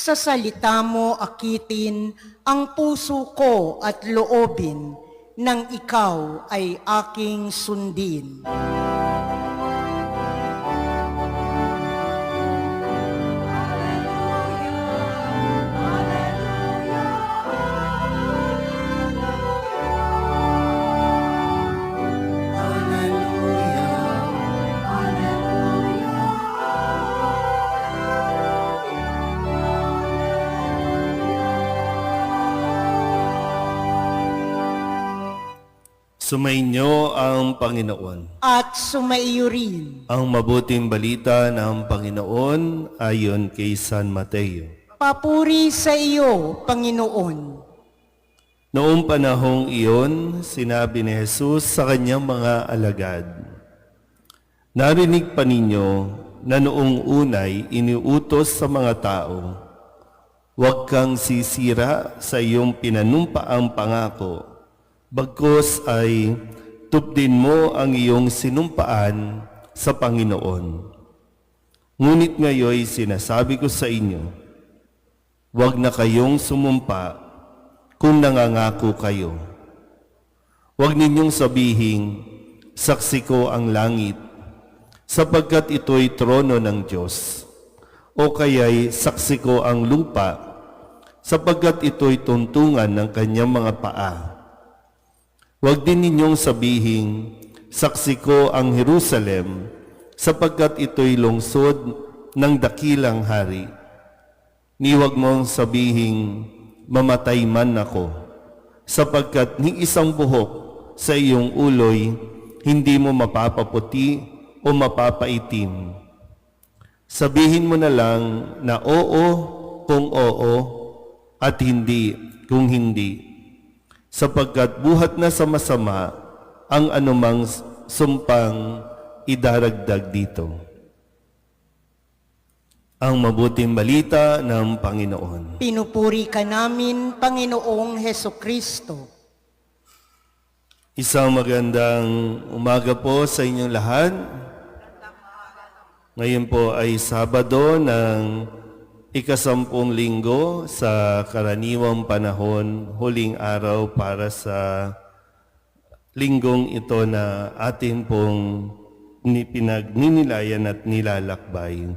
Sa salita mo akitin ang puso ko at loobin, nang ikaw ay aking sundin. Sumainyo ang Panginoon. At sumaiyo rin. Ang mabuting balita ng Panginoon ayon kay San Mateo. Papuri sa iyo, Panginoon. Noong panahong iyon, sinabi ni Jesus sa kanyang mga alagad, "Narinig pa ninyo na noong unay iniutos sa mga tao, huwag kang sisira sa iyong pinanumpaang pangako, bagkus ay tupdin mo ang iyong sinumpaan sa Panginoon. Ngunit ngayon sinasabi ko sa inyo, huwag na kayong sumumpa kung nangangako kayo. Huwag ninyong sabihing, saksi ko ang langit, sapagkat ito'y trono ng Diyos. O kaya'y saksi ko ang lupa, sapagkat ito'y tuntungan ng kanyang mga paa. Huwag din ninyong sabihing, saksi ko ang Jerusalem, sapagkat ito'y lungsod ng dakilang hari. Ni huwag mong sabihing, mamatay man ako, sapagkat ni isang buhok sa iyong uloy, hindi mo mapapaputi o mapapaitim. Sabihin mo na lang na oo kung oo at hindi kung hindi. Sapagkat buhat na sa masama ang anumang sumpang idaragdag dito." Ang mabuting balita ng Panginoon. Pinupuri ka namin, Panginoong Hesukristo. Isang magandang umaga po sa inyong lahat. Ngayon po ay Sabado ng ika-10 linggo sa karaniwang panahon, huling araw para sa linggong ito na atin pong pinagninilayan at nilalakbay.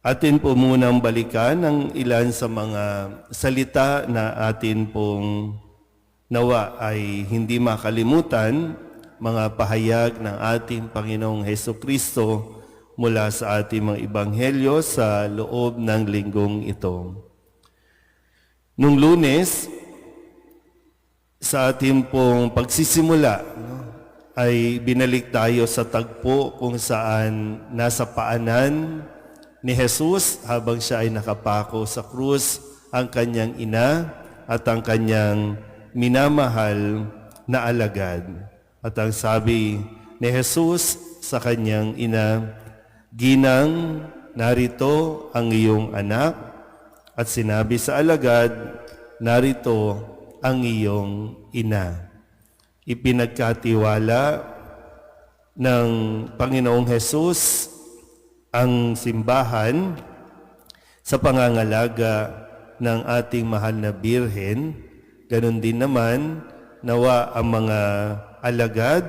Atin po munang balikan ang ilan sa mga salita na atin pong nawa ay hindi makalimutan, mga pahayag ng ating Panginoong Hesukristo mula sa ating mga ebanghelyo sa loob ng linggong ito. Nung Lunes, sa ating pong pagsisimula, ay binalik tayo sa tagpo kung saan nasa paanan ni Jesus habang siya ay nakapako sa krus ang kanyang ina at ang kanyang minamahal na alagad. At ang sabi ni Jesus sa kanyang ina, "Ginang, narito ang iyong anak." At sinabi sa alagad, "Narito ang iyong ina." Ipinagkatiwala ng Panginoong Jesus ang simbahan sa pangangalaga ng ating mahal na Birhen. Ganon din naman, nawa ang mga alagad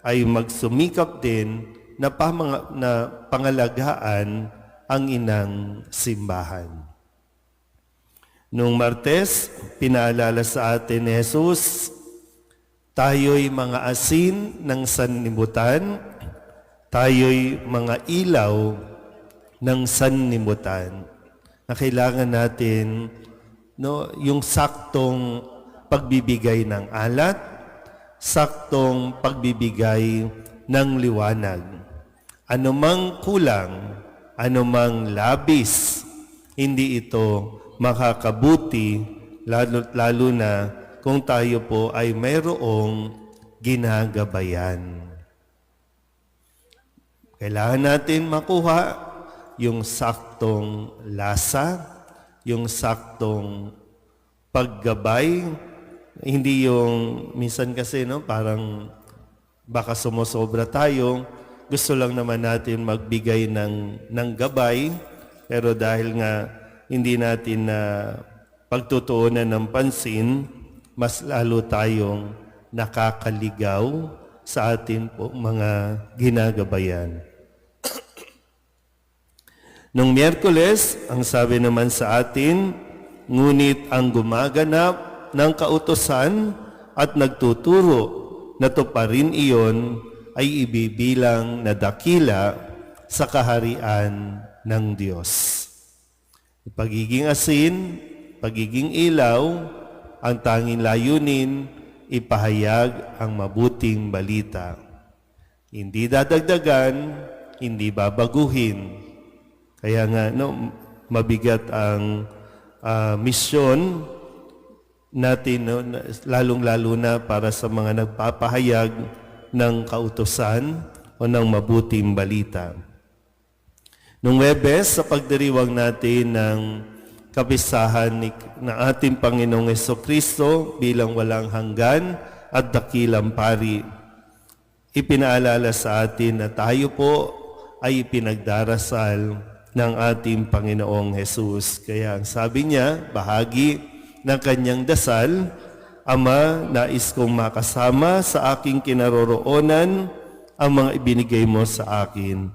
ay magsumikap din na pangalagaan ang inang simbahan. Noong Martes, pinaalala sa atin ni Jesus, tayo'y mga asin ng sanlibutan, tayo'y mga ilaw ng sanlibutan. Na kailangan natin yung saktong pagbibigay ng alat, saktong pagbibigay ng liwanag. Anumang kulang, anumang labis, hindi ito makakabuti, lalo na kung tayo po ay mayroong ginagabayan. Kailangan natin makuha yung saktong lasa, yung saktong paggabay, hindi yung minsan kasi parang baka sumusobra tayo, gusto lang naman natin magbigay ng gabay, pero dahil nga hindi natin na pagtutuunan ng pansin, mas lalo tayong nakakaligaw sa atin po mga ginagabayan. Nung Miyerkules, ang sabi naman sa atin, ngunit ang gumaganap ng kautusan at nagtuturo na tuparin iyon ay ibibilang na dakila sa kaharian ng Diyos. Pagiging asin, pagiging ilaw, ang tanging layunin, ipahayag ang mabuting balita. Hindi dadagdagan, hindi babaguhin. Kaya nga, mabigat ang misyon natin, lalong-lalo na para sa mga nagpapahayag ng kautusan o ng mabuting balita. Nung Webes, sa pagdiriwang natin ng kapisahan ng ating Panginoong Hesukristo bilang walang hanggan at dakilang pari, ipinaalala sa atin na tayo po ay ipinagdarasal ng ating Panginoong Hesus. Kaya ang sabi niya, bahagi ng kanyang dasal, Ama, nais kong makasama sa aking kinaroroonan ang mga ibinigay mo sa akin,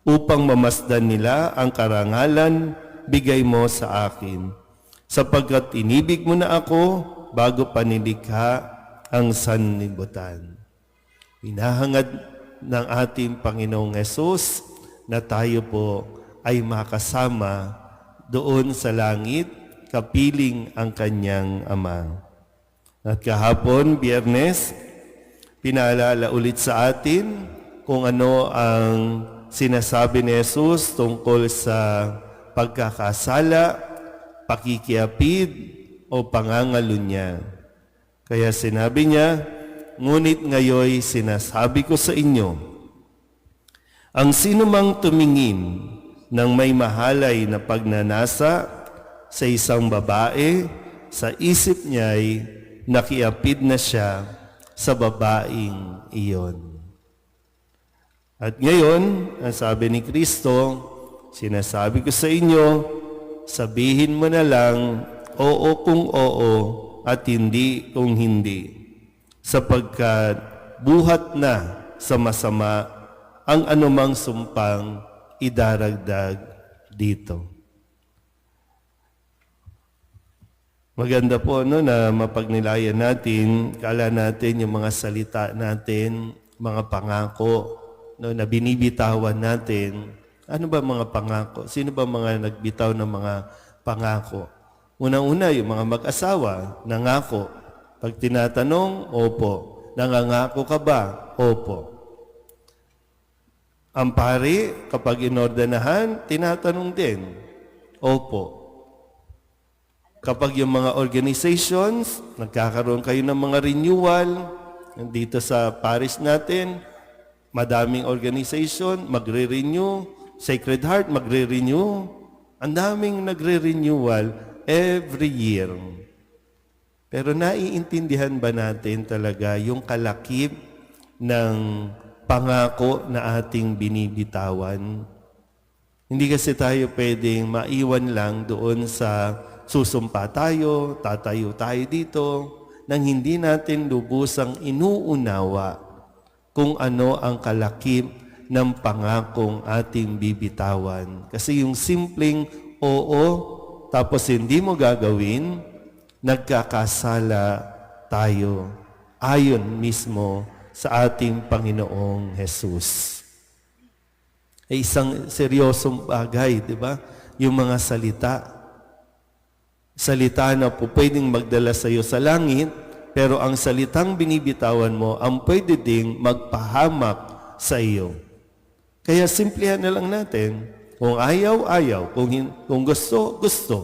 upang mamasdan nila ang karangalan bigay mo sa akin. Sapagkat inibig mo na ako bago pa nilikha ang sanlibutan. Hinahangad ng ating Panginoong Hesus na tayo po ay makasama doon sa langit, kapiling ang kanyang Ama. At kahapon, Biyernes, pinaalala ulit sa atin kung ano ang sinasabi ni Jesus tungkol sa pagkakasala, pakikiapid o pangangalunya. Kaya sinabi niya, ngunit ngayoy sinasabi ko sa inyo, ang sinumang tumingin ng may mahalay na pagnanasa sa isang babae, sa isip niya'y nakiapid na siya sa babaeng iyon. At ngayon, ang sabi ni Kristo, sinasabi ko sa inyo, sabihin mo na lang, oo kung oo at hindi kung hindi, sapagkat buhat na sa masama ang anumang sumpang idaragdag dito. Maganda po na mapagnilayan natin, kala natin yung mga salita natin, mga pangako na binibitawan natin. Ano ba mga pangako? Sino ba mga nagbitaw ng mga pangako? Unang-una, yung mga mag-asawa, nangako. Pag tinatanong, opo. Nangangako ka ba? Opo. Ang pari, kapag inordinahan, tinatanong din, opo. Kapag yung mga organizations, nagkakaroon kayo ng mga renewal, dito sa parish natin, madaming organization, magre-renew, Sacred Heart, magre-renew. Ang daming nagre-renewal every year. Pero naiintindihan ba natin talaga yung kalakip ng pangako na ating binibitawan? Hindi kasi tayo pwedeng maiwan lang doon sa susumpa tayo, tatayo tayo dito, nang hindi natin lubusang inuunawa kung ano ang kalakip ng pangakong ating bibitawan. Kasi yung simpleng oo, tapos hindi mo gagawin, nagkakasala tayo ayon mismo sa ating Panginoong Jesus. Ay isang seryosong bagay, di ba? Yung mga salita. Salita na po pwedeng magdala sa iyo sa langit, pero ang salitang binibitawan mo, ang pwede ding magpahamak sa iyo. Kaya simplihan na lang natin. Kung ayaw, ayaw. Kung gusto, gusto.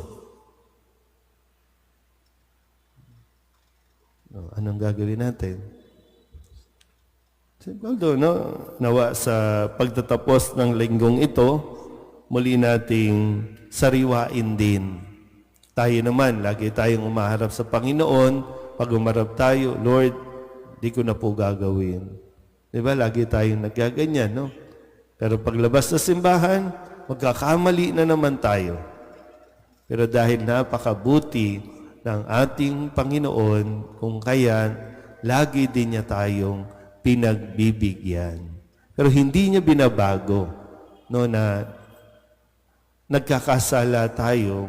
Anong gagawin natin? Although, nawa sa pagtatapos ng linggong ito, muli nating sariwain din. Tayo naman, lagi tayong umaharap sa Panginoon. Pag umarap tayo, Lord, di ko na po gagawin. Diba? Lagi tayong nagaganyan, no? Pero paglabas sa simbahan, magkakamali na naman tayo. Pero dahil napakabuti ng ating Panginoon, kung kaya lagi din niya tayong pinagbibigyan. Pero hindi niya binabago no, na nagkakasala tayo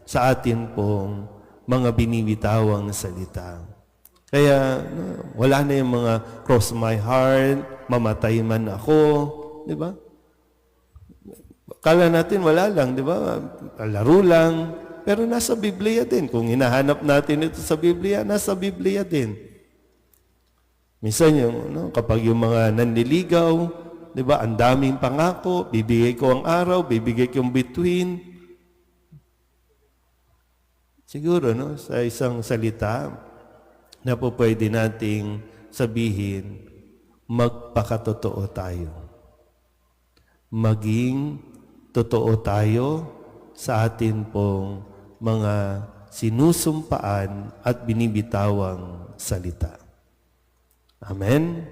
sa atin pong mga binibitawang salita. Kaya wala na yung mga cross my heart, mamatay man ako, di ba? Kala natin wala lang, di ba? Laro lang. Pero nasa Biblia din. Kung hinahanap natin ito sa Biblia, nasa Biblia din. Minsan kapag yung mga nanliligaw, di ba, ang daming pangako, bibigay ko ang araw, bibigay ko yung between. Siguro, sa isang salita na po pwede nating sabihin, magpakatotoo tayo. Maging totoo tayo sa atin pong mga sinusumpaan at binibitawang salita. Amen?